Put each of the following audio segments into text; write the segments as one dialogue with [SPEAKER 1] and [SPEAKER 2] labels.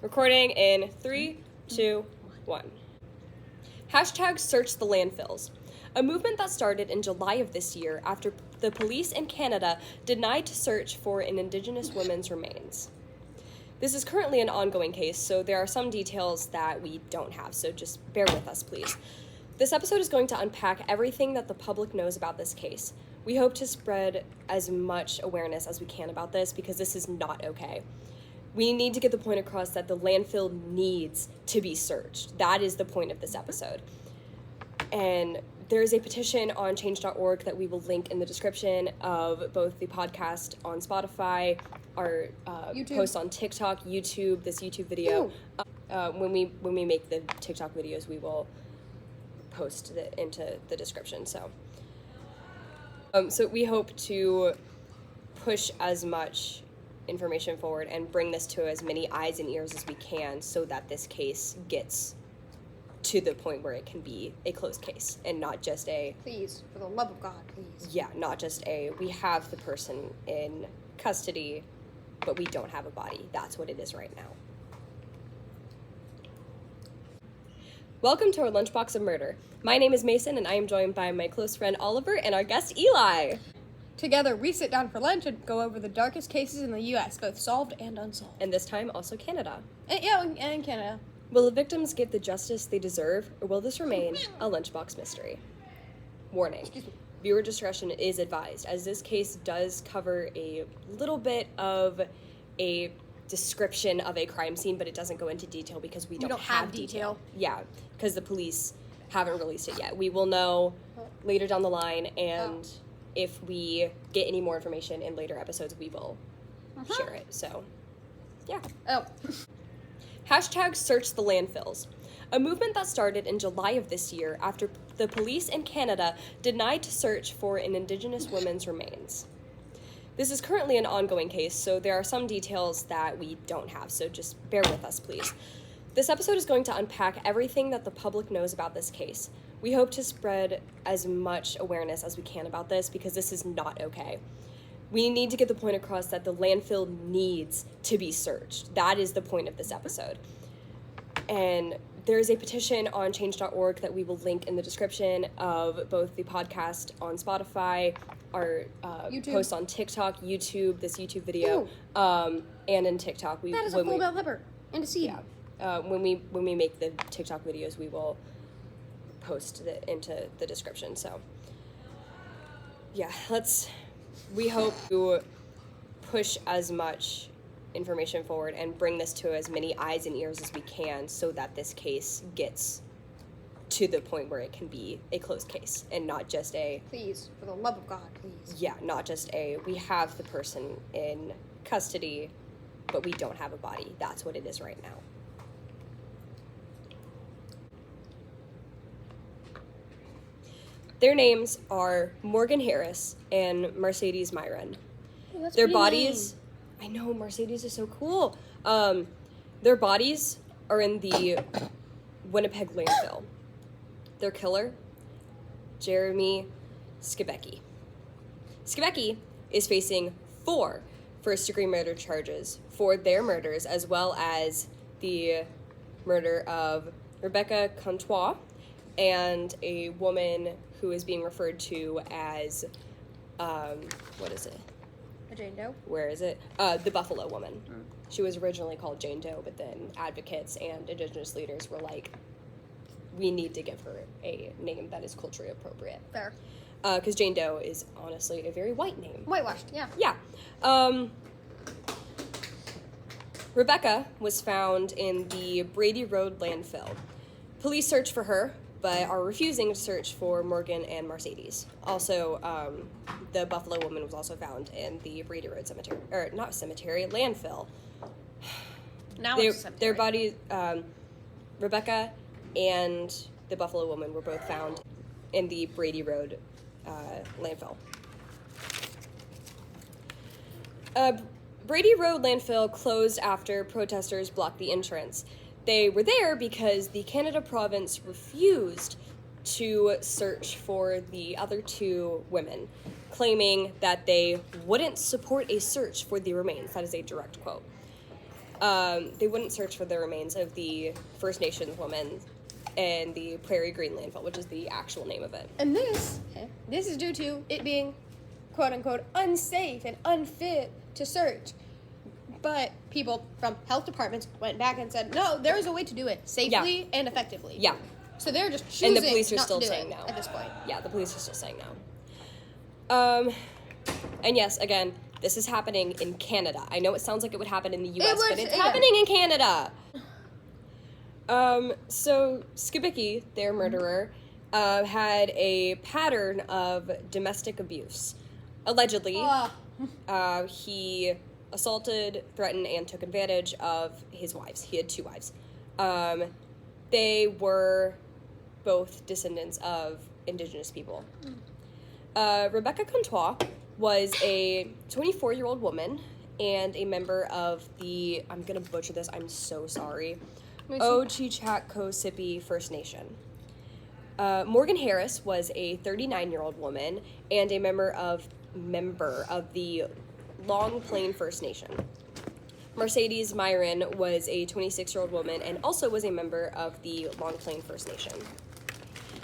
[SPEAKER 1] Recording in 3, 2, 1. Hashtag search the landfills. A movement that started in July of this year after the police in Canada denied to search for an Indigenous woman's remains. This is currently an ongoing case, so there are some details that we don't have, so just bear with us, please. This episode is going to unpack everything that the public knows about this case. We hope to spread as much awareness as we can about this because this is not okay. We need to get the point across that the landfill needs to be searched. That is the point of this episode. And there is a petition on change.org that we will link in the description of both the podcast on Spotify, our post on TikTok, YouTube, this YouTube video. When we make the TikTok videos, we will post it into the description. So we hope to push as much information forward and bring this to as many eyes and ears as we can so that this case gets to the point where it can be a closed case and not just a...
[SPEAKER 2] Please, for the love of God, please.
[SPEAKER 1] Yeah, not just a, we have the person in custody, but we don't have a body. That's what it is right now. Welcome to our Lunchbox of Murder. My name is Mason, and I am joined by my close friend Oliver and our guest Eli.
[SPEAKER 2] Together, we sit down for lunch and go over the darkest cases in the U.S., both solved and unsolved.
[SPEAKER 1] And this time, also Canada.
[SPEAKER 2] And in Canada.
[SPEAKER 1] Will the victims get the justice they deserve, or will this remain a lunchbox mystery? Warning. Viewer discretion is advised, as this case does cover a little bit of a description of a crime scene, but it doesn't go into detail because we don't have detail. Yeah, because the police haven't released it yet. We will know later down the line, and if we get any more information in later episodes, we will share it. So, yeah. Hashtag search the landfills. A movement that started in July of this year after the police in Canada denied to search for an Indigenous woman's remains. This is currently an ongoing case, so there are some details that we don't have, so just bear with us, please. This episode is going to unpack everything that the public knows about this case. We hope to spread as much awareness as we can about this because this is not okay. We need to get the point across that the landfill needs to be searched. That is the point of this episode. And there is a petition on change.org that we will link in the description of both the podcast on Spotify, our post on TikTok, YouTube, this YouTube video, and in TikTok.
[SPEAKER 2] That is a full bell pepper and a seed.
[SPEAKER 1] Yeah. When we make the TikTok videos, we will post it into the description. So, yeah, we hope to push as much information forward and bring this to as many eyes and ears as we can so that this case gets to the point where it can be a closed case and not just a...
[SPEAKER 2] Please, for the love of God, please.
[SPEAKER 1] Yeah, not just a, we have the person in custody, but we don't have a body. That's what it is right now. Their names are Morgan Harris and Mercedes Myron.
[SPEAKER 2] Oh,
[SPEAKER 1] their bodies... I know, Mercedes is so cool. Their bodies are in the Winnipeg landfill. Their killer, Jeremy Skibecki. Skibecki is facing 4 first-degree murder charges for their murders, as well as the murder of Rebecca Contois and a woman who is being referred to as, what is it?
[SPEAKER 2] A Jane Doe?
[SPEAKER 1] Where is it? The Buffalo Woman. She was originally called Jane Doe, but then advocates and Indigenous leaders were like, we need to give her a name that is culturally appropriate.
[SPEAKER 2] Fair.
[SPEAKER 1] Because Jane Doe is honestly a very white name.
[SPEAKER 2] Whitewashed, yeah.
[SPEAKER 1] Yeah. Rebecca was found in the Brady Road landfill. Police searched for her, but are refusing to search for Morgan and Mercedes. Also, the Buffalo Woman was also found in the Brady Road cemetery, or not cemetery, landfill.
[SPEAKER 2] Now it's a cemetery.
[SPEAKER 1] Their bodies, Rebecca and the Buffalo Woman were both found in the Brady Road landfill. Brady Road landfill closed after protesters blocked the entrance. They were there because the Canada province refused to search for the other 2 women, claiming that they wouldn't support a search for the remains. That is a direct quote. They wouldn't search for the remains of the First Nations woman in the Prairie Green landfill, which is the actual name of it.
[SPEAKER 2] And this is due to it being, quote unquote, unsafe and unfit to search. But people from health departments went back and said, no, there is a way to do it safely and effectively.
[SPEAKER 1] Yeah.
[SPEAKER 2] So they're just choosing
[SPEAKER 1] And the police are
[SPEAKER 2] not
[SPEAKER 1] still
[SPEAKER 2] to do
[SPEAKER 1] saying
[SPEAKER 2] it
[SPEAKER 1] no.
[SPEAKER 2] at this point.
[SPEAKER 1] Yeah, the police are still saying no. And yes, again, this is happening in Canada. I know it sounds like it would happen in the US, but it's happening in Canada. So Skibicki, their murderer, had a pattern of domestic abuse. Allegedly, he assaulted, threatened, and took advantage of his wives. He had 2 wives. They were both descendants of Indigenous people. Rebecca Comtois was a 24-year-old woman and a member of the, I'm going to butcher this, I'm so sorry, Ochichak-Cosippi First Nation. Morgan Harris was a 39-year-old woman and a member of the Long Plain First Nation. Mercedes Myron was a 26-year-old woman and also was a member of the Long Plain First Nation.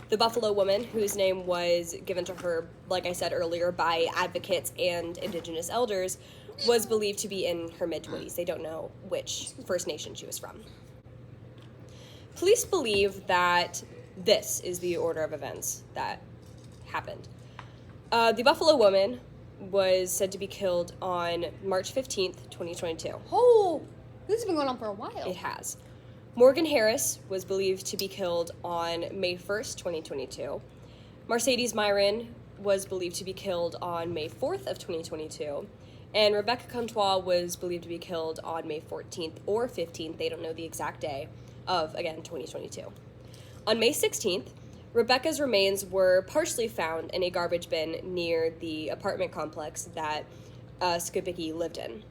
[SPEAKER 1] The Buffalo woman, whose name was given to her, like I said earlier, by advocates and Indigenous elders, was believed to be in her mid-20s. They don't know which First Nation she was from. Police believe that this is the order of events that happened. The Buffalo woman was said to be killed on March 15th, 2022.
[SPEAKER 2] Oh, this has been going on for a while.
[SPEAKER 1] It has. Morgan Harris was believed to be killed on May 1st, 2022. Mercedes Myron was believed to be killed on May 4th of 2022. And Rebecca Comtois was believed to be killed on May 14th or 15th, they don't know the exact day, of, again, 2022. On May 16th, Rebecca's remains were partially found in a garbage bin near the apartment complex that Skibicki lived in.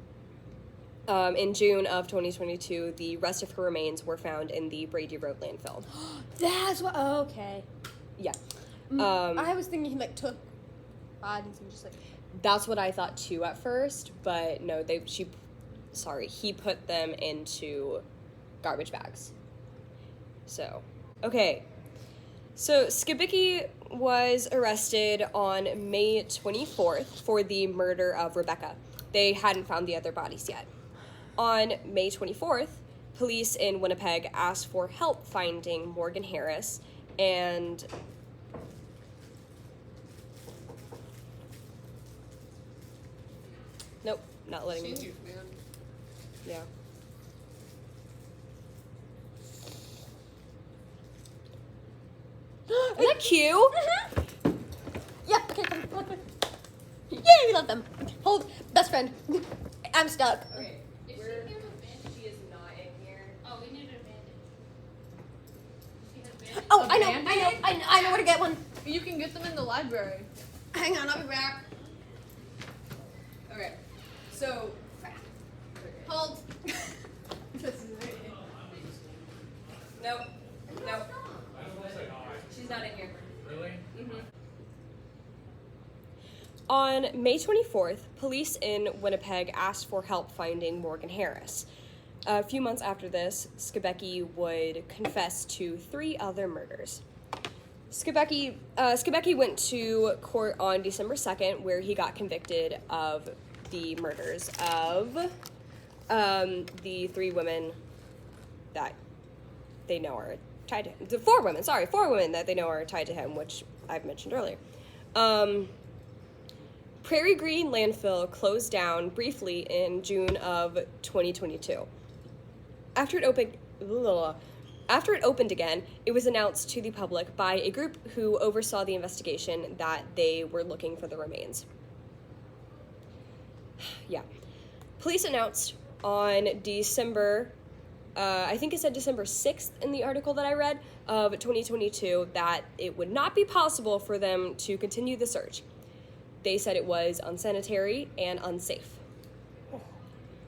[SPEAKER 1] In June of 2022, the rest of her remains were found in the Brady Road landfill.
[SPEAKER 2] That's what. Oh, okay.
[SPEAKER 1] Yeah.
[SPEAKER 2] I was thinking he took bodies and just
[SPEAKER 1] That's what I thought too at first, but no, he put them into garbage bags. So, okay. So, Skibicki was arrested on May 24th for the murder of Rebecca. They hadn't found the other bodies yet. On May 24th, police in Winnipeg asked for help finding Morgan Harris and nope, not letting me. Yeah. Isn't that cute?
[SPEAKER 2] Yeah, okay, come on. Yay, we love them. Hold, best friend. I'm stuck.
[SPEAKER 1] Okay.
[SPEAKER 3] Is she here with bandage?
[SPEAKER 1] She is not in here.
[SPEAKER 3] Oh, we need a bandage. She has bandage?
[SPEAKER 2] Oh, I know where to get one.
[SPEAKER 4] You can get them in the library.
[SPEAKER 2] Hang on, I'll be back.
[SPEAKER 4] Okay. So,
[SPEAKER 2] Hold.
[SPEAKER 1] Nope. Nope. She's not in here.
[SPEAKER 5] Really?
[SPEAKER 1] Mm-hmm. On May 24th, police in Winnipeg asked for help finding Morgan Harris. A few months after this, Skibicki would confess to 3 other murders. Skibicki went to court on December 2nd, where he got convicted of the murders of the 3 women that they know are tied to him. 4 women that they know are tied to him, which I've mentioned earlier. Prairie Green landfill closed down briefly in June of 2022. After it opened again, it was announced to the public by a group who oversaw the investigation that they were looking for the remains. Yeah. Police announced on December, I think it said December 6th in the article that I read, of 2022, that it would not be possible for them to continue the search. They said it was unsanitary and unsafe.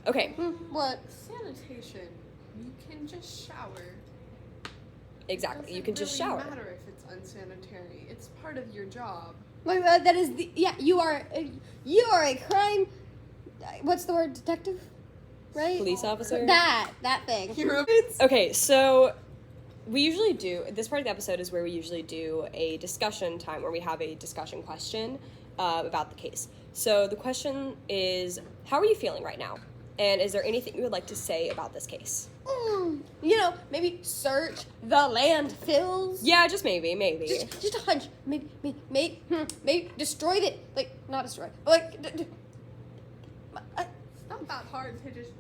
[SPEAKER 1] Okay.
[SPEAKER 2] What?
[SPEAKER 4] sanitation. You can just shower.
[SPEAKER 1] Exactly. You
[SPEAKER 4] Doesn't
[SPEAKER 1] can just
[SPEAKER 4] really
[SPEAKER 1] shower.
[SPEAKER 4] matter if it's unsanitary. It's part of your job.
[SPEAKER 2] Like, that is the, yeah, you are a crime, what's the word, detective? right?
[SPEAKER 1] Police officer.
[SPEAKER 2] That thing.
[SPEAKER 4] Hero.
[SPEAKER 1] Okay, so we usually do this part of the episode is where we usually do a discussion time where we have a discussion question about the case. So the question is, how are you feeling right now? And is there anything you would like to say about this case?
[SPEAKER 2] You know, maybe search the landfills.
[SPEAKER 1] Yeah, just maybe.
[SPEAKER 2] Just a hunch. Maybe destroy it. Like, not destroy. Like,
[SPEAKER 4] It's not that hard to just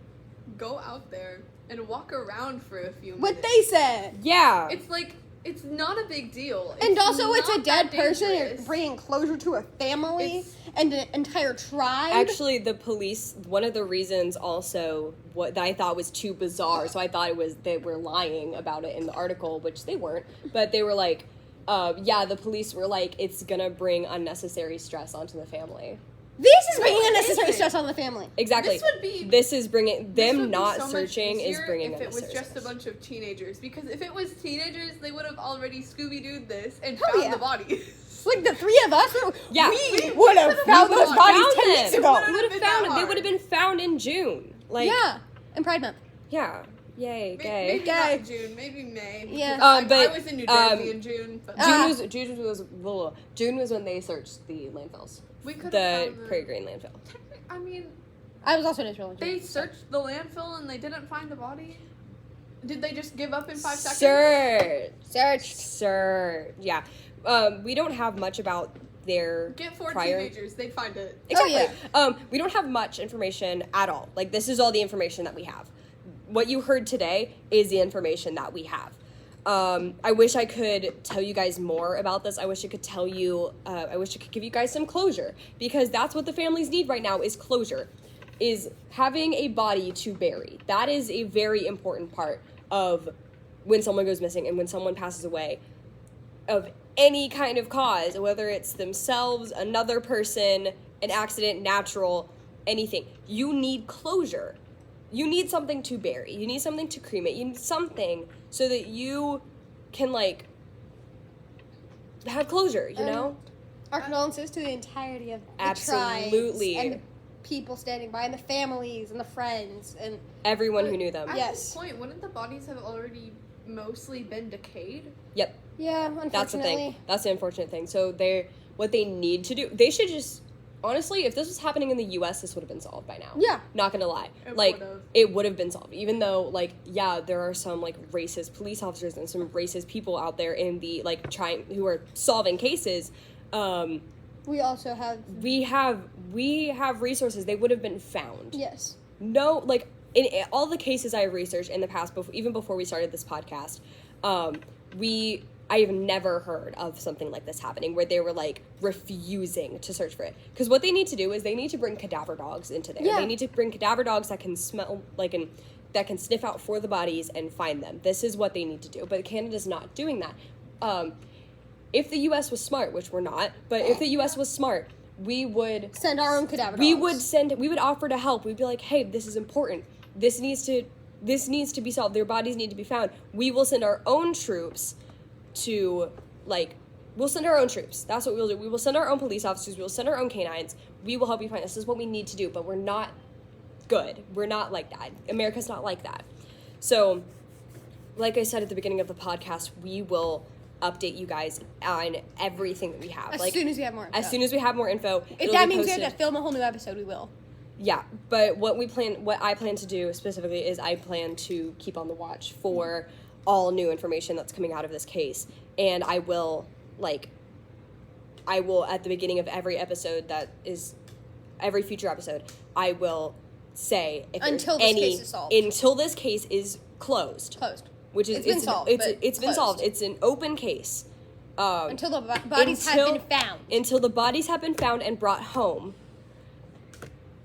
[SPEAKER 4] go out there and walk around for a few minutes.
[SPEAKER 2] what they said.
[SPEAKER 1] Yeah.
[SPEAKER 4] It's like, it's not a big deal.
[SPEAKER 2] And also, it's a
[SPEAKER 4] not
[SPEAKER 2] dead
[SPEAKER 4] that
[SPEAKER 2] person. You're
[SPEAKER 4] dangerous.
[SPEAKER 2] bringing closure to a family
[SPEAKER 4] It's-
[SPEAKER 2] and an entire tribe.
[SPEAKER 1] Actually, the police, one of the reasons also what that I thought was too bizarre, so I thought it was they were lying about it in the article, which they weren't, but they were like, yeah, the police were like, it's gonna bring unnecessary stress onto the family.
[SPEAKER 2] This is bringing
[SPEAKER 4] No, it
[SPEAKER 2] unnecessary
[SPEAKER 4] isn't.
[SPEAKER 2] stress on the family.
[SPEAKER 1] Exactly. This is bringing
[SPEAKER 4] This
[SPEAKER 1] them
[SPEAKER 4] would be
[SPEAKER 1] not
[SPEAKER 4] so much
[SPEAKER 1] searching is
[SPEAKER 4] easier
[SPEAKER 1] bringing
[SPEAKER 4] if it was
[SPEAKER 1] unnecessary
[SPEAKER 4] just a
[SPEAKER 1] stress.
[SPEAKER 4] bunch of teenagers. Because if it was teenagers, they would have already Scooby-Dooed this and
[SPEAKER 2] Hell
[SPEAKER 4] found
[SPEAKER 2] yeah.
[SPEAKER 4] the bodies.
[SPEAKER 2] Like the three of us,
[SPEAKER 1] Yeah.
[SPEAKER 2] we would have found those
[SPEAKER 4] found
[SPEAKER 2] bodies
[SPEAKER 1] Found
[SPEAKER 2] 10 weeks
[SPEAKER 1] them.
[SPEAKER 2] ago.
[SPEAKER 1] We would have
[SPEAKER 4] been
[SPEAKER 1] found
[SPEAKER 4] that
[SPEAKER 1] it. They
[SPEAKER 4] hard.
[SPEAKER 1] would have been found in June. Like,
[SPEAKER 2] Yeah, in Pride Month.
[SPEAKER 1] yeah. Yay,
[SPEAKER 4] Maybe
[SPEAKER 1] gay.
[SPEAKER 2] Gay.
[SPEAKER 4] not June, maybe May.
[SPEAKER 2] Yeah.
[SPEAKER 4] because I
[SPEAKER 1] But,
[SPEAKER 4] was in New Jersey
[SPEAKER 1] um,
[SPEAKER 4] in June. But
[SPEAKER 1] June was when they searched the landfills.
[SPEAKER 4] we could
[SPEAKER 1] The
[SPEAKER 4] have found
[SPEAKER 1] Prairie Green landfill.
[SPEAKER 4] I mean,
[SPEAKER 2] I was also in Israel.
[SPEAKER 4] they searched the landfill and they didn't find the body. Did they just give up in 5 seconds?
[SPEAKER 2] Searched.
[SPEAKER 1] Yeah. We don't have much about their
[SPEAKER 4] Get 4
[SPEAKER 1] prior.
[SPEAKER 4] teenagers, they'd find it.
[SPEAKER 1] Exactly.
[SPEAKER 2] Oh,
[SPEAKER 1] We don't have much information at all. Like, this is all the information that we have. What you heard today is the information that we have. I wish I could tell you guys more about this. I wish I could tell you, I wish I could give you guys some closure, because that's what the families need right now is closure, is having a body to bury. That is a very important part of when someone goes missing and when someone passes away of any kind of cause, whether it's themselves, another person, an accident, natural, anything. You need closure. You need something to bury. You need something to cremate. You need something so that you can, like, have closure, you know?
[SPEAKER 2] Our condolences to the entirety of the
[SPEAKER 1] Absolutely.
[SPEAKER 2] tribes and the people standing by, and the families and the friends and
[SPEAKER 1] Everyone who knew them.
[SPEAKER 4] At
[SPEAKER 2] Yes.
[SPEAKER 4] this point, wouldn't the bodies have already mostly been decayed?
[SPEAKER 1] Yep.
[SPEAKER 2] yeah, unfortunately.
[SPEAKER 1] That's the thing. That's the unfortunate thing. So what they need to do, they should just, honestly, if this was happening in the U.S., this would have been solved by now.
[SPEAKER 2] Yeah.
[SPEAKER 1] Not gonna lie.
[SPEAKER 4] It
[SPEAKER 1] Like,
[SPEAKER 4] would've.
[SPEAKER 1] it would have been solved. Even though, like, yeah, there are some, like, racist police officers and some racist people out there in the, like, who are solving cases.
[SPEAKER 2] We also have
[SPEAKER 1] We have resources. They would have been found.
[SPEAKER 2] yes.
[SPEAKER 1] No, like, in all the cases I have researched in the past, even before we started this podcast, I have never heard of something like this happening where they were, like, refusing to search for it. Because what they need to do is they need to bring cadaver dogs into there.
[SPEAKER 2] Yeah.
[SPEAKER 1] They need to bring cadaver dogs that can smell, like, and that can sniff out for the bodies and find them. This is what they need to do. But Canada's not doing that. If the U.S. was smart, which we're not, but if the U.S. was smart, we would
[SPEAKER 2] Send our own cadaver
[SPEAKER 1] we
[SPEAKER 2] dogs.
[SPEAKER 1] we would offer to help. We'd be like, hey, this is important. This needs to be solved. Their bodies need to be found. We will send our own troops to, like, we'll send our own troops. That's what we'll do. We will send our own police officers. We will send our own canines. We will help you find this. This is what we need to do, but we're not good. We're not like that. America's not like that. So, like I said at the beginning of the podcast, we will update you guys on everything that we have.
[SPEAKER 2] As
[SPEAKER 1] like,
[SPEAKER 2] soon as we have more info.
[SPEAKER 1] As soon as we have more info.
[SPEAKER 2] If
[SPEAKER 1] it'll
[SPEAKER 2] that
[SPEAKER 1] be
[SPEAKER 2] means we have
[SPEAKER 1] posted.
[SPEAKER 2] to film a whole new episode, we will.
[SPEAKER 1] Yeah, but what I plan to do specifically is I plan to keep on the watch for all new information that's coming out of this case, and I will at the beginning of every episode every future episode, I will say if there's
[SPEAKER 2] Until this
[SPEAKER 1] any
[SPEAKER 2] case is solved.
[SPEAKER 1] until this case is closed,
[SPEAKER 2] Closed.
[SPEAKER 1] which is
[SPEAKER 2] It's been solved, but
[SPEAKER 1] it's been
[SPEAKER 2] closed.
[SPEAKER 1] solved. It's an open case.
[SPEAKER 2] Until the bodies have been found.
[SPEAKER 1] Until the bodies have been found and brought home,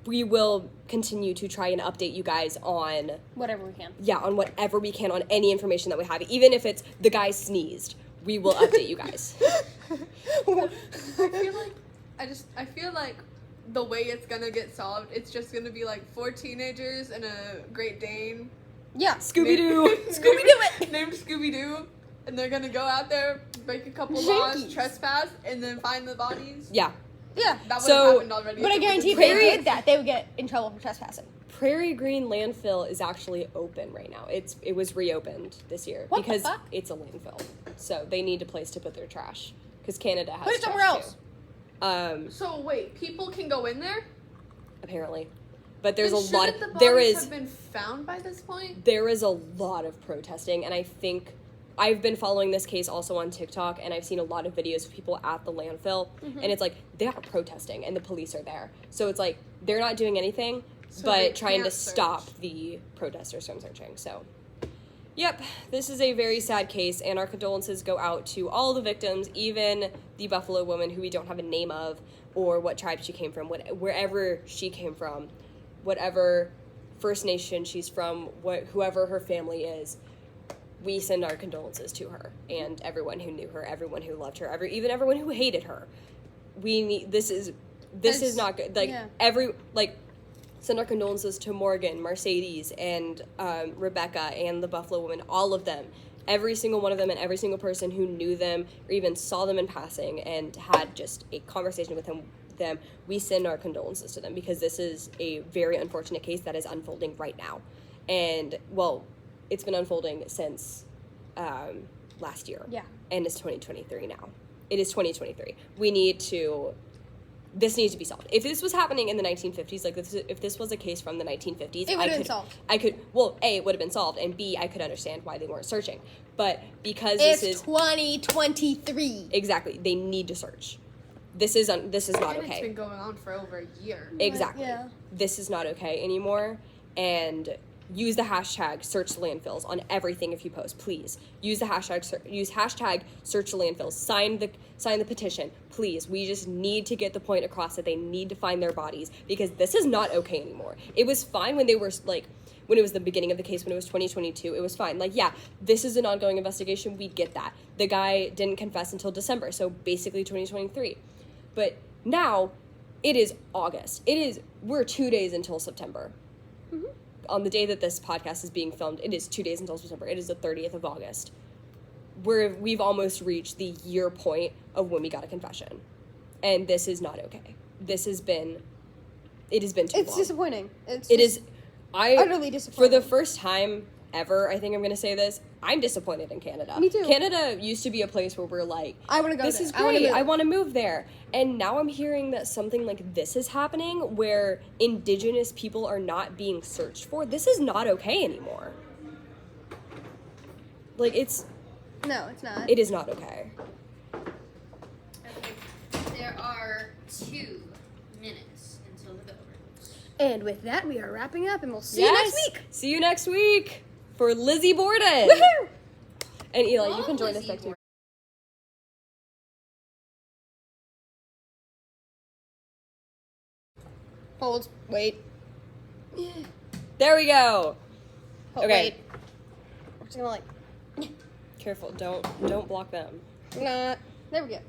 [SPEAKER 1] we will continue to try and update you guys on
[SPEAKER 2] Whatever we can.
[SPEAKER 1] on whatever we can, on any information that we have. Even if it's the guy sneezed, we will update you guys.
[SPEAKER 4] I feel like the way it's gonna get solved, it's just gonna be like 4 teenagers and a Great Dane.
[SPEAKER 2] Yeah.
[SPEAKER 1] Scooby-Doo.
[SPEAKER 2] Scooby-Doo it!
[SPEAKER 4] Named Scooby-Doo. And they're gonna go out there, break a couple
[SPEAKER 2] Jinkies.
[SPEAKER 4] laws, trespass, and then find the bodies.
[SPEAKER 1] Yeah.
[SPEAKER 2] Yeah.
[SPEAKER 4] That would
[SPEAKER 1] So-
[SPEAKER 4] have happened already.
[SPEAKER 2] But I
[SPEAKER 4] if it was
[SPEAKER 2] guarantee if
[SPEAKER 4] a
[SPEAKER 2] they
[SPEAKER 1] Prairie-
[SPEAKER 2] did that, they would get in trouble for trespassing.
[SPEAKER 1] Prairie Green landfill is actually open right now. It was reopened this year
[SPEAKER 2] What the
[SPEAKER 1] because
[SPEAKER 2] fuck?
[SPEAKER 1] it's a landfill. So they need a place to put their trash because Canada has
[SPEAKER 2] Put it
[SPEAKER 1] trash
[SPEAKER 2] somewhere else.
[SPEAKER 1] too.
[SPEAKER 4] So wait, people can go in there?
[SPEAKER 1] Apparently, but there's
[SPEAKER 4] Then
[SPEAKER 1] a lot of
[SPEAKER 4] shouldn't the
[SPEAKER 1] there
[SPEAKER 4] bodies
[SPEAKER 1] is
[SPEAKER 4] have been found by this point?
[SPEAKER 1] there is a lot of protesting, and I think I've been following this case also on TikTok, and I've seen a lot of videos of people at the landfill, and it's like they are protesting, and the police are there. So it's like they're not doing anything,
[SPEAKER 4] So they
[SPEAKER 1] but trying to
[SPEAKER 4] can't
[SPEAKER 1] stop
[SPEAKER 4] search.
[SPEAKER 1] the protesters from searching. So, yep, this is a very sad case, and our condolences go out to all the victims, even the Buffalo woman who we don't have a name of or what tribe she came from, wherever she came from, whatever First Nation she's from, whoever her family is. We send our condolences to her and everyone who knew her, everyone who loved her, even everyone who hated her. We need this is not good. Like
[SPEAKER 2] Yeah.
[SPEAKER 1] send our condolences to Morgan, Mercedes, and Rebecca, and the Buffalo woman. All of them, every single one of them, and every single person who knew them or even saw them in passing and had just a conversation with them. We send our condolences to them because this is a very unfortunate case that is unfolding right now, and well. It's been unfolding since last year.
[SPEAKER 2] Yeah.
[SPEAKER 1] And it's 2023 now. It is 2023. This needs to be solved. If this was happening in the 1950s, if this was a case from the 1950s,
[SPEAKER 2] It would have been solved.
[SPEAKER 1] it would have been solved, and B, I could understand why they weren't searching. But because
[SPEAKER 2] It's
[SPEAKER 1] this is
[SPEAKER 2] 2023.
[SPEAKER 1] exactly, they need to search. This is not
[SPEAKER 4] And it's
[SPEAKER 1] okay.
[SPEAKER 4] been going on for over a year.
[SPEAKER 1] Exactly.
[SPEAKER 2] Yeah.
[SPEAKER 1] This is not okay anymore. And use the hashtag search the landfills on everything if you post, please. Use the hashtag search the landfills. Sign the petition, please. We just need to get the point across that they need to find their bodies because this is not okay anymore. It was fine when they were when it was the beginning of the case, when it was 2022, it was fine. This is an ongoing investigation. We get that. The guy didn't confess until December, so basically 2023. But now, it is August. We're 2 days until September.
[SPEAKER 2] Mm-hmm.
[SPEAKER 1] On the day that this podcast is being filmed, it is 2 days until September. It is the 30th of August. We've almost reached the year point of when we got a confession. And this is not okay. It has been too long.
[SPEAKER 2] It's disappointing.
[SPEAKER 1] For
[SPEAKER 2] Utterly
[SPEAKER 1] the
[SPEAKER 2] disappointing.
[SPEAKER 1] first time ever, I think I'm going to say this, I'm disappointed in Canada.
[SPEAKER 2] Me too.
[SPEAKER 1] Canada used to be a place where we're like,
[SPEAKER 2] I want to go
[SPEAKER 1] this
[SPEAKER 2] there.
[SPEAKER 1] is
[SPEAKER 2] I wanna
[SPEAKER 1] great.
[SPEAKER 2] move.
[SPEAKER 1] I want to move there. And now I'm hearing that something like this is happening where Indigenous people are not being searched for. This is not okay anymore.
[SPEAKER 2] No, it's not.
[SPEAKER 1] It is not okay.
[SPEAKER 3] Okay. There are 2 minutes until the bell rings.
[SPEAKER 2] And with that, we are wrapping up, and we'll see you next week.
[SPEAKER 1] See you next week for Lizzie Borden.
[SPEAKER 2] Woohoo!
[SPEAKER 1] And Eli, you
[SPEAKER 3] Love
[SPEAKER 1] can join us
[SPEAKER 3] Lizzie
[SPEAKER 1] next week.
[SPEAKER 2] Hold. Wait.
[SPEAKER 1] There we go.
[SPEAKER 2] Hold,
[SPEAKER 1] Okay.
[SPEAKER 2] Wait. We're just gonna
[SPEAKER 1] Careful, don't block them.
[SPEAKER 2] Not. There we go.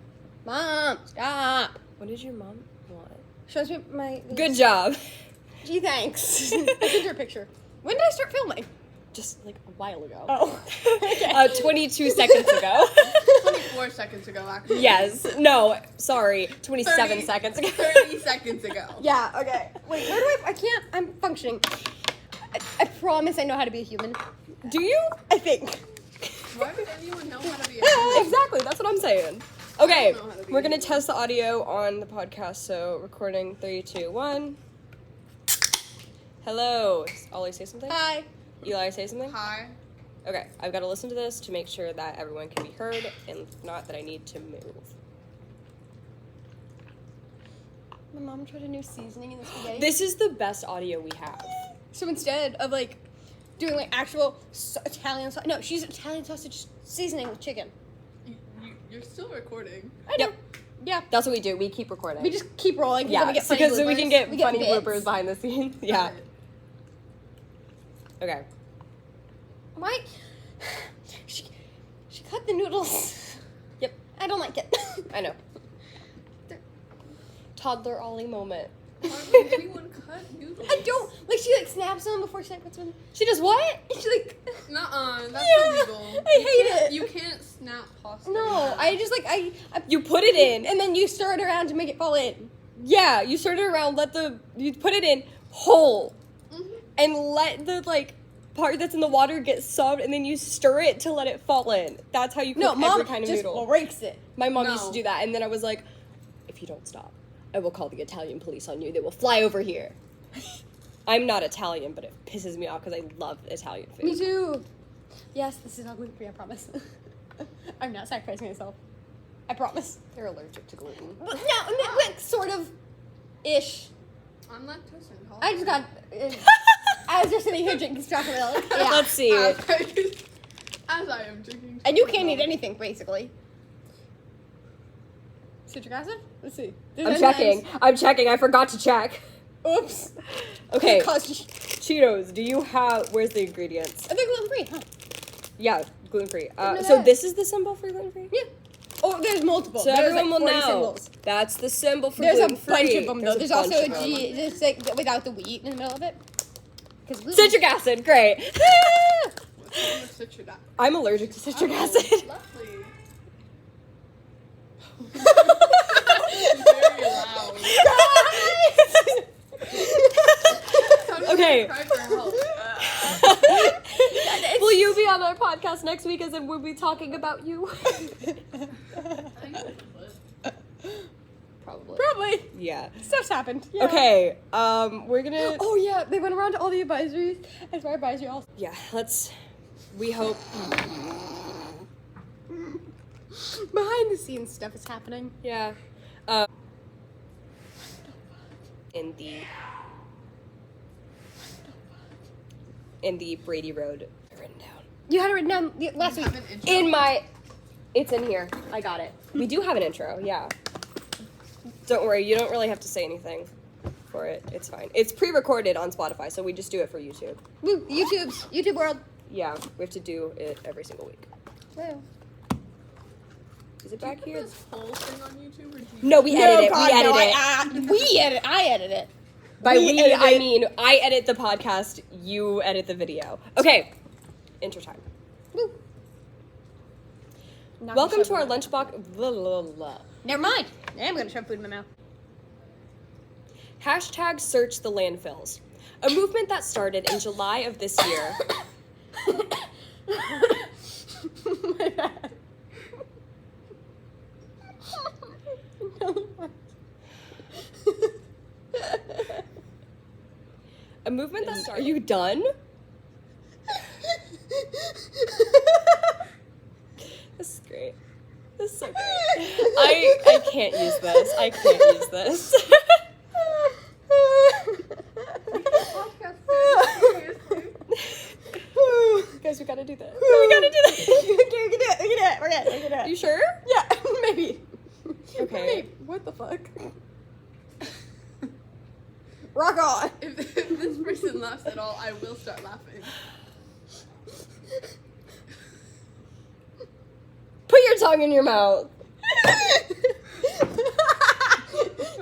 [SPEAKER 2] Mom, stop.
[SPEAKER 1] What did your mom want?
[SPEAKER 2] Shows me my.
[SPEAKER 1] Good job.
[SPEAKER 2] Gee, thanks. I sent her a picture. When did I start filming?
[SPEAKER 1] Just like a while ago.
[SPEAKER 2] Oh. Okay.
[SPEAKER 1] 22 seconds ago.
[SPEAKER 4] 24 seconds ago, actually.
[SPEAKER 1] Yes. No, sorry. 27
[SPEAKER 4] 30
[SPEAKER 1] seconds ago.
[SPEAKER 4] 30 seconds ago.
[SPEAKER 2] Yeah. Okay. Wait. Where do I can't. I'm functioning. I promise I know how to be a human.
[SPEAKER 1] Do you?
[SPEAKER 2] I think.
[SPEAKER 4] Why would anyone know how to be a
[SPEAKER 1] Exactly. That's what I'm saying. Okay.
[SPEAKER 4] I don't know how to be
[SPEAKER 1] We're going to
[SPEAKER 4] human.
[SPEAKER 1] test the audio on the podcast. So, recording 3, 2, 1. Hello. Does Ollie say something?
[SPEAKER 2] Hi.
[SPEAKER 1] Eli say something?
[SPEAKER 4] Hi.
[SPEAKER 1] Okay. I've got to listen to this to make sure that everyone can be heard and if not that I need to move.
[SPEAKER 2] My mom tried a new seasoning in the spaghetti.
[SPEAKER 1] This is the best audio we have.
[SPEAKER 2] So instead of doing actual Italian sausage, no, she's Italian sausage seasoning with chicken.
[SPEAKER 4] You're still recording.
[SPEAKER 2] I know. Yeah.
[SPEAKER 1] That's what we do. We keep recording.
[SPEAKER 2] We just keep rolling.
[SPEAKER 1] yeah,
[SPEAKER 2] we get funny
[SPEAKER 1] because we can
[SPEAKER 2] bloopers.
[SPEAKER 1] get
[SPEAKER 2] We
[SPEAKER 1] funny
[SPEAKER 2] bits.
[SPEAKER 1] bloopers behind the scenes. Yeah. Okay.
[SPEAKER 2] Why? She cut the noodles.
[SPEAKER 1] Yep.
[SPEAKER 2] I don't like it.
[SPEAKER 1] I know. Toddler Ollie moment.
[SPEAKER 4] Why would anyone cut noodles?
[SPEAKER 2] I don't she snaps them before she puts them.
[SPEAKER 1] She does what?
[SPEAKER 2] She
[SPEAKER 4] Nuh-uh, that's
[SPEAKER 2] Yeah,
[SPEAKER 4] illegal.
[SPEAKER 2] I hate it.
[SPEAKER 4] You can't snap pasta.
[SPEAKER 2] No, I just I
[SPEAKER 1] You put it in.
[SPEAKER 2] and then you stir it around to make it fall in.
[SPEAKER 1] Yeah, you stir it around, you put it in whole.
[SPEAKER 4] Mhm.
[SPEAKER 1] and let the like part that's in the water get subbed, and then you stir it to let it fall in. That's how you cook
[SPEAKER 2] No, Mom
[SPEAKER 1] every kind of
[SPEAKER 2] just
[SPEAKER 1] noodle.
[SPEAKER 2] breaks it.
[SPEAKER 1] My mom used
[SPEAKER 4] No.
[SPEAKER 1] to do that, and then I was like, if you don't stop, I will call the Italian police on you. They will fly over here. I'm not Italian, but it pisses me off because I love Italian food.
[SPEAKER 2] Me too. Yes, this is all gluten free. I promise. I'm not sacrificing myself. I promise.
[SPEAKER 1] They're allergic to gluten.
[SPEAKER 2] No, like, sort of, ish.
[SPEAKER 4] I'm lactose intolerant.
[SPEAKER 2] I just got. As you're sitting here drinking chocolate milk. Yeah.
[SPEAKER 1] Let's see.
[SPEAKER 4] As I am drinking.
[SPEAKER 2] And you can't
[SPEAKER 4] chocolate
[SPEAKER 2] eat
[SPEAKER 4] milk.
[SPEAKER 2] anything, basically. Citric acid? Let's see. There's
[SPEAKER 1] I'm
[SPEAKER 2] enzymes.
[SPEAKER 1] checking. I'm checking. I forgot to check.
[SPEAKER 2] Oops.
[SPEAKER 1] Okay.
[SPEAKER 2] Because
[SPEAKER 1] Cheetos, do you have... Where's the ingredients?
[SPEAKER 2] they're gluten free, huh?
[SPEAKER 1] Yeah, gluten-free.
[SPEAKER 2] know
[SPEAKER 1] So
[SPEAKER 2] that.
[SPEAKER 1] this is the symbol for gluten-free?
[SPEAKER 2] Yeah. Oh, there's multiple.
[SPEAKER 1] So
[SPEAKER 2] There's
[SPEAKER 1] everyone
[SPEAKER 2] like
[SPEAKER 1] will
[SPEAKER 2] 40
[SPEAKER 1] know.
[SPEAKER 2] symbols.
[SPEAKER 1] That's the symbol for
[SPEAKER 2] There's a
[SPEAKER 1] gluten-free.
[SPEAKER 2] bunch of them, though. There's also
[SPEAKER 1] bunch
[SPEAKER 2] a
[SPEAKER 1] of them.
[SPEAKER 2] G, there's like without the wheat in the middle of it. Because
[SPEAKER 1] Citric acid, great.
[SPEAKER 4] What's wrong with citric acid?
[SPEAKER 1] I'm allergic to citric
[SPEAKER 4] Oh,
[SPEAKER 1] acid.
[SPEAKER 4] Lovely. Very loud. Sounded
[SPEAKER 1] Okay.
[SPEAKER 4] like a cry for help.
[SPEAKER 1] Will you be on our podcast next week, as in we'll be talking about you? Probably.
[SPEAKER 2] Probably.
[SPEAKER 1] Yeah.
[SPEAKER 2] Stuff's happened. Yeah.
[SPEAKER 1] Okay. We're gonna.
[SPEAKER 2] Oh yeah, they went around to all the advisories. And for our advisory also.
[SPEAKER 1] Yeah. Let's. We hope.
[SPEAKER 2] Behind the scenes stuff is happening.
[SPEAKER 1] Yeah. In the Brady Road written down.
[SPEAKER 2] You had it written down last week.
[SPEAKER 4] Have an intro.
[SPEAKER 1] In my. It's in here. I got it. We do have an intro. Yeah. Don't worry. You don't really have to say anything for it. It's fine. It's pre-recorded on Spotify, so we just do it for YouTube.
[SPEAKER 2] Woo, YouTube world.
[SPEAKER 1] Yeah, we have to do it every single week.
[SPEAKER 2] Woo.
[SPEAKER 1] Is it
[SPEAKER 4] Do you
[SPEAKER 1] back
[SPEAKER 4] put
[SPEAKER 1] here?
[SPEAKER 4] this whole thing on YouTube, or do you
[SPEAKER 1] No, we edit it.
[SPEAKER 2] God,
[SPEAKER 1] We edit
[SPEAKER 2] no,
[SPEAKER 1] it.
[SPEAKER 2] I edit it.
[SPEAKER 1] By
[SPEAKER 2] we
[SPEAKER 1] we,
[SPEAKER 2] edit
[SPEAKER 1] I
[SPEAKER 2] it.
[SPEAKER 1] mean I edit the podcast. You edit the video. Okay. Intro time.
[SPEAKER 2] Woo. Not
[SPEAKER 1] Welcome
[SPEAKER 2] gonna
[SPEAKER 1] to our
[SPEAKER 2] shove
[SPEAKER 1] lunchbox. Blah, blah, blah.
[SPEAKER 2] Never mind. I'm gonna shove food in my mouth.
[SPEAKER 1] Hashtag search the landfills. A movement that started in July of this year.
[SPEAKER 2] My bad.
[SPEAKER 1] A movement that started. Are you done? This is great. This is so great. I can't use this. I can't use this.
[SPEAKER 4] podcast seriously?
[SPEAKER 1] Guys, we gotta do this. We gotta do this.
[SPEAKER 2] We can do it. We're good.
[SPEAKER 1] You sure?
[SPEAKER 2] Yeah, maybe.
[SPEAKER 1] Okay.
[SPEAKER 2] Maybe. What the fuck? Rock on.
[SPEAKER 4] If this person laughs at all, I will start laughing.
[SPEAKER 1] Put your tongue in your mouth.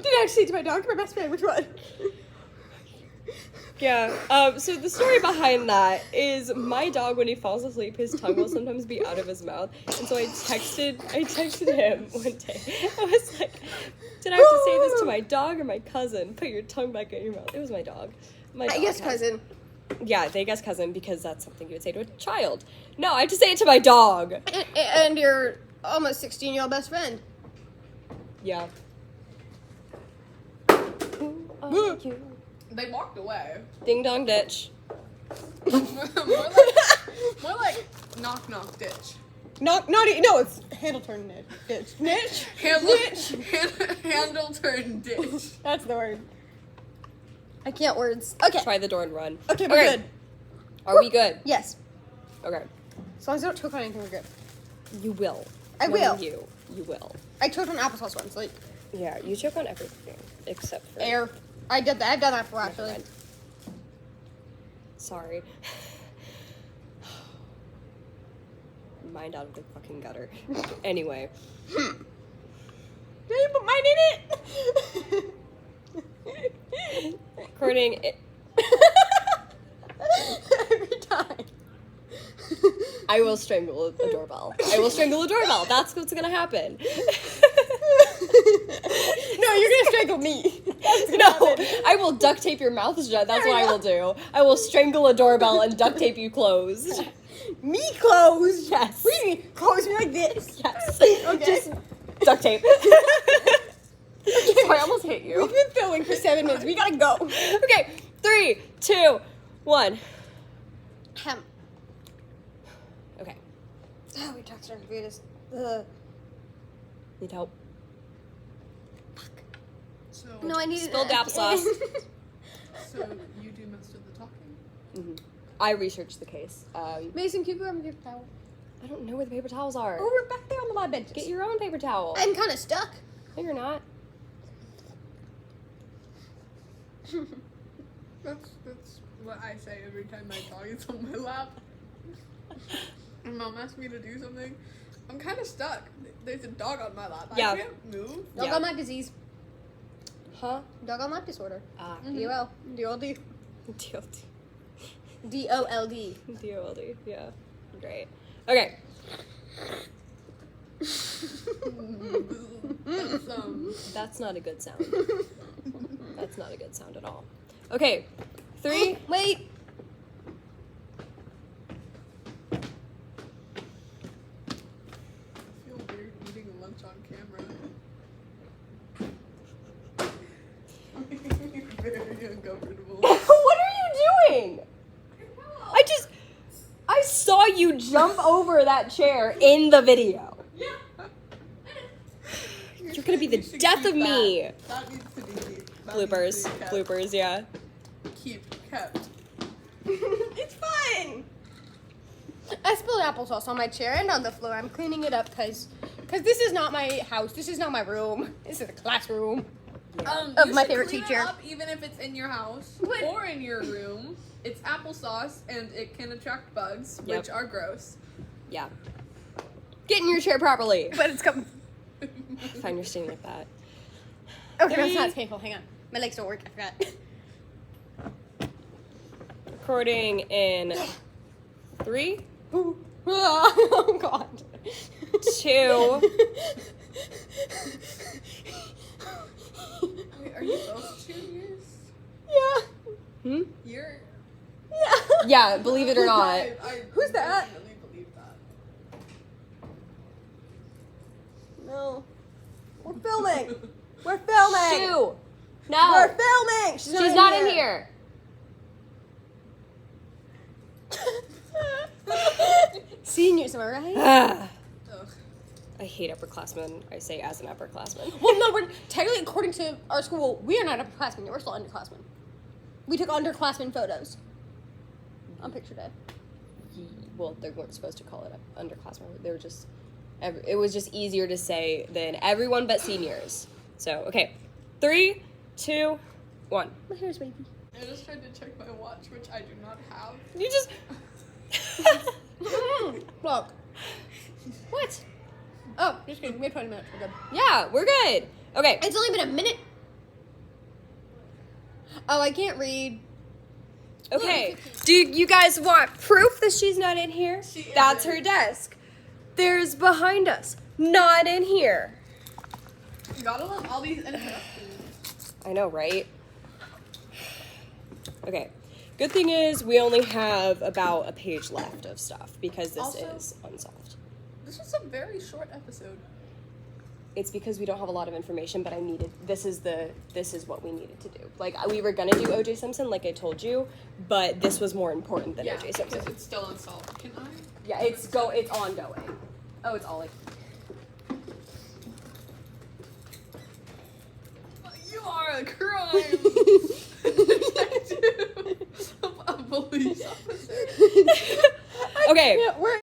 [SPEAKER 2] Did actually to my dog, my best friend. Which one?
[SPEAKER 1] Yeah. So the story behind that is my dog, when he falls asleep, his tongue will sometimes be out of his mouth. And so I texted him one day. I was like, did I have to say this to my dog or my cousin? Put your tongue back in your mouth. It was my dog. My
[SPEAKER 2] I
[SPEAKER 1] dog
[SPEAKER 2] guess
[SPEAKER 1] has-
[SPEAKER 2] cousin.
[SPEAKER 1] Yeah, they guess cousin because that's something you would say to a child. No, I have to say it to my dog.
[SPEAKER 2] And your almost 16-year-old best friend.
[SPEAKER 1] Yeah.
[SPEAKER 4] They walked away.
[SPEAKER 1] Ding dong ditch.
[SPEAKER 4] more like knock knock ditch.
[SPEAKER 2] No, it's handle turn ditch. Niche?
[SPEAKER 4] Handle turn ditch.
[SPEAKER 2] That's the word. I can't words. Okay.
[SPEAKER 1] Try the door and run.
[SPEAKER 2] Okay, we're good.
[SPEAKER 1] Are we good?
[SPEAKER 2] Yes.
[SPEAKER 1] Okay.
[SPEAKER 2] As long as I don't choke on anything, we're good.
[SPEAKER 1] You will.
[SPEAKER 2] I
[SPEAKER 1] Knowing
[SPEAKER 2] will.
[SPEAKER 1] You will.
[SPEAKER 2] I choked on applesauce once, like
[SPEAKER 1] Yeah, you choke on everything except for
[SPEAKER 2] air. I did that. I've done that before,
[SPEAKER 1] Never
[SPEAKER 2] actually.
[SPEAKER 1] mind. Sorry. Mind out of the fucking gutter. Anyway.
[SPEAKER 2] Now you put mine in it.
[SPEAKER 1] Recording it.
[SPEAKER 2] Every time.
[SPEAKER 1] I will strangle a doorbell. I will strangle a doorbell. That's what's gonna happen.
[SPEAKER 2] No, you're gonna strangle me. That's gonna
[SPEAKER 1] No,
[SPEAKER 2] happen.
[SPEAKER 1] I will duct tape your mouth shut. That's what I will do. I will strangle a doorbell and duct tape you closed.
[SPEAKER 2] Me closed.
[SPEAKER 1] Yes.
[SPEAKER 2] What do you mean? Close me like this.
[SPEAKER 1] Yes.
[SPEAKER 2] Okay.
[SPEAKER 1] Just duct tape. Sorry, I almost hit you.
[SPEAKER 2] We've been filming for 7 minutes. We gotta go.
[SPEAKER 1] Okay, 3, 2, 1. Okay.
[SPEAKER 2] Oh, we talked starting to do this.
[SPEAKER 1] Need help?
[SPEAKER 4] So,
[SPEAKER 2] No, I need
[SPEAKER 1] Spilled applesauce.
[SPEAKER 4] so you do most of the talking?
[SPEAKER 1] I researched the case.
[SPEAKER 2] Mason, can you grab my paper towel?
[SPEAKER 1] I don't know where the paper towels are.
[SPEAKER 2] Oh, we're back there on the lab benches.
[SPEAKER 1] Get your own paper towel.
[SPEAKER 2] I'm kind of stuck.
[SPEAKER 1] No, you're not.
[SPEAKER 4] That's what I say every time my dog is on my lap. And mom asks me to do something. I'm kind of stuck. There's a dog on my lap.
[SPEAKER 1] Yeah.
[SPEAKER 4] I can't move.
[SPEAKER 2] Dog
[SPEAKER 1] Yeah.
[SPEAKER 2] on lap disease.
[SPEAKER 1] Huh?
[SPEAKER 2] Dog on lap disorder.
[SPEAKER 1] Ah.
[SPEAKER 2] DOL. DOLD.
[SPEAKER 1] DOLD.
[SPEAKER 2] DOLD.
[SPEAKER 1] DOLD. Yeah. Great. Okay.
[SPEAKER 4] That's,
[SPEAKER 1] That's not a good sound. That's not a good sound at all. Okay. 3.
[SPEAKER 2] Wait.
[SPEAKER 4] I feel weird eating lunch on camera. Very uncomfortable.
[SPEAKER 1] What are you doing? I saw you jump over that chair in the video. You're gonna be the
[SPEAKER 4] You should
[SPEAKER 1] death
[SPEAKER 4] keep
[SPEAKER 1] of me.
[SPEAKER 4] That needs to be that
[SPEAKER 1] Bloopers.
[SPEAKER 4] needs to be kept.
[SPEAKER 1] Bloopers, yeah.
[SPEAKER 4] Kept.
[SPEAKER 2] It's fine. I spilled applesauce on my chair and on the floor. I'm cleaning it up because this is not my house. This is not my room. This is a classroom. Of
[SPEAKER 4] You
[SPEAKER 2] my
[SPEAKER 4] should
[SPEAKER 2] favorite
[SPEAKER 4] clean it
[SPEAKER 2] teacher.
[SPEAKER 4] up even if it's in your house
[SPEAKER 2] What?
[SPEAKER 4] or in your room. It's applesauce and it can attract bugs,
[SPEAKER 1] Yep.
[SPEAKER 4] which are gross.
[SPEAKER 1] Yeah. Get in your chair properly.
[SPEAKER 2] But it's coming.
[SPEAKER 1] Fine, you're staying like that.
[SPEAKER 2] Okay, that's
[SPEAKER 1] 3.
[SPEAKER 2] not painful. Hang on. My legs don't work. I forgot.
[SPEAKER 1] Recording in 3,
[SPEAKER 2] Oh, God.
[SPEAKER 1] 2.
[SPEAKER 4] Wait, are you both juniors?
[SPEAKER 2] Yeah.
[SPEAKER 1] Hmm?
[SPEAKER 4] You're.
[SPEAKER 2] Yeah.
[SPEAKER 1] Yeah, believe it or not.
[SPEAKER 4] I
[SPEAKER 2] Who's that?
[SPEAKER 4] definitely believe that.
[SPEAKER 2] No. We're filming. We're filming.
[SPEAKER 1] Shoo. No.
[SPEAKER 2] We're filming.
[SPEAKER 1] She's not in here.
[SPEAKER 2] Seniors, am I right?
[SPEAKER 1] Ah.
[SPEAKER 4] Ugh.
[SPEAKER 1] I hate upperclassmen. I say as an upperclassman.
[SPEAKER 2] Well, no, we're technically, according to our school, we are not upperclassmen. We're still underclassmen. We took underclassmen photos on picture day.
[SPEAKER 1] Well, they weren't supposed to call it underclassmen. They were just. It was just easier to say than everyone but seniors. So okay, 3, 2, 1.
[SPEAKER 2] My hair's wavy.
[SPEAKER 4] I just tried to check my watch, which I do not have.
[SPEAKER 1] You just.
[SPEAKER 2] Look. What? Oh, just kidding. We have 20 minutes. We're good.
[SPEAKER 1] Yeah, we're good. Okay.
[SPEAKER 2] It's only been a minute. Oh, I can't read.
[SPEAKER 1] Okay. Do you guys want proof that she's not in here?
[SPEAKER 4] She
[SPEAKER 1] That's
[SPEAKER 4] isn't.
[SPEAKER 1] her desk. There's behind us. Not in here.
[SPEAKER 4] You gotta love all these interruptions.
[SPEAKER 1] I know, right? Okay. Good thing is we only have about a page left of stuff because this
[SPEAKER 4] Also-
[SPEAKER 1] is unsolved.
[SPEAKER 4] This was a very short episode.
[SPEAKER 1] It's because we don't have a lot of information, but this is what we needed to do. Like we were gonna do O.J. Simpson, like I told you, but this was more important than O.J. Simpson.
[SPEAKER 4] because it's still unsolved. Can I?
[SPEAKER 1] Yeah, it's ongoing. Oh, it's all like
[SPEAKER 4] You are a crime detective. A police officer.
[SPEAKER 1] okay.